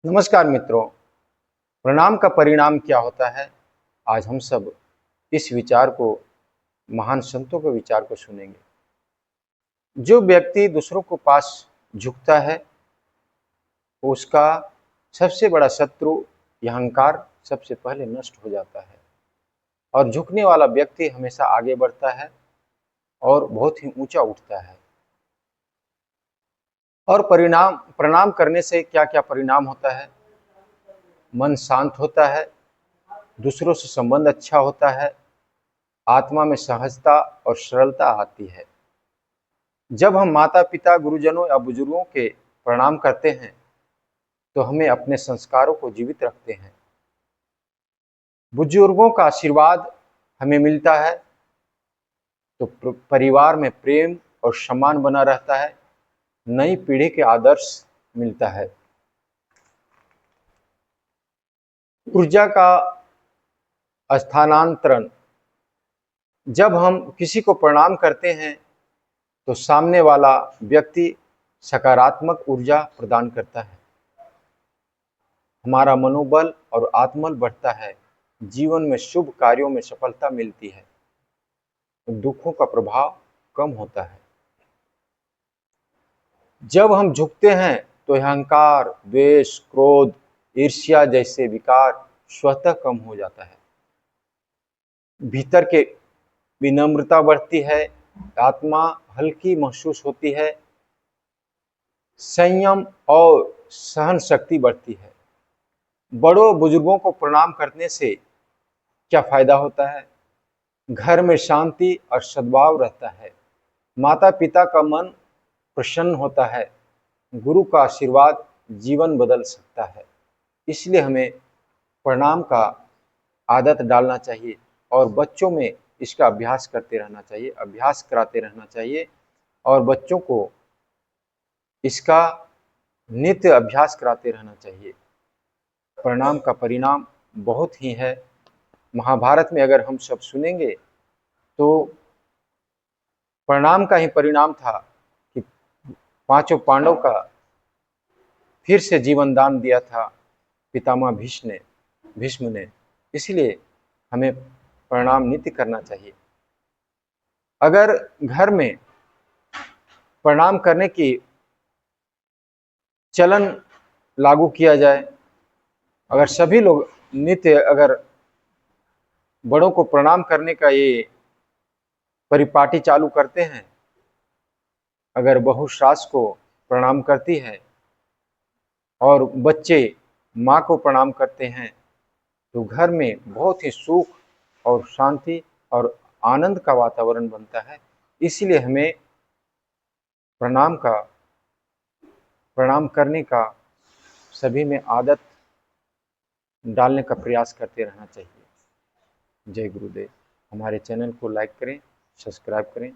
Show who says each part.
Speaker 1: नमस्कार मित्रों, प्रणाम का परिणाम क्या होता है? आज हम सब इस विचार को, महान संतों के विचार को सुनेंगे। जो व्यक्ति दूसरों के पास झुकता है, उसका सबसे बड़ा शत्रु अहंकार सबसे पहले नष्ट हो जाता है और झुकने वाला व्यक्ति हमेशा आगे बढ़ता है और बहुत ही ऊंचा उठता है। और प्रणाम करने से क्या क्या परिणाम होता है? मन शांत होता है, दूसरों से संबंध अच्छा होता है, आत्मा में सहजता और सरलता आती है। जब हम माता पिता, गुरुजनों या बुजुर्गों के प्रणाम करते हैं तो हमें अपने संस्कारों को जीवित रखते हैं। बुजुर्गों का आशीर्वाद हमें मिलता है तो परिवार में प्रेम और सम्मान बना रहता है, नई पीढ़ी के आदर्श मिलता है। ऊर्जा का स्थानांतरण, जब हम किसी को प्रणाम करते हैं तो सामने वाला व्यक्ति सकारात्मक ऊर्जा प्रदान करता है, हमारा मनोबल और आत्मबल बढ़ता है, जीवन में शुभ कार्यों में सफलता मिलती है, दुखों का प्रभाव कम होता है। जब हम झुकते हैं तो अहंकार, द्वेष, क्रोध, ईर्ष्या जैसे विकार स्वतः कम हो जाता है, भीतर के विनम्रता बढ़ती है, आत्मा हल्की महसूस होती है, संयम और सहन शक्ति बढ़ती है। बड़ों बुजुर्गों को प्रणाम करने से क्या फायदा होता है? घर में शांति और सद्भाव रहता है, माता पिता का मन प्रसन्न होता है, गुरु का आशीर्वाद जीवन बदल सकता है। इसलिए हमें प्रणाम का आदत डालना चाहिए और बच्चों में इसका अभ्यास करते रहना चाहिए, अभ्यास कराते रहना चाहिए और बच्चों को इसका नित्य अभ्यास कराते रहना चाहिए। प्रणाम का परिणाम बहुत ही है। महाभारत में अगर हम सब सुनेंगे तो प्रणाम का ही परिणाम था कि पांचों पांडव का फिर से जीवन दान दिया था पितामह भीष्म ने। इसलिए हमें प्रणाम नित्य करना चाहिए। अगर घर में प्रणाम करने की चलन लागू किया जाए, अगर सभी लोग नित्य अगर बड़ों को प्रणाम करने का ये परिपाटी चालू करते हैं, अगर बहू सास को प्रणाम करती है और बच्चे माँ को प्रणाम करते हैं तो घर में बहुत ही सुख और शांति और आनंद का वातावरण बनता है। इसलिए हमें प्रणाम करने का सभी में आदत डालने का प्रयास करते रहना चाहिए। जय गुरुदेव। हमारे चैनल को लाइक करें, सब्सक्राइब करें।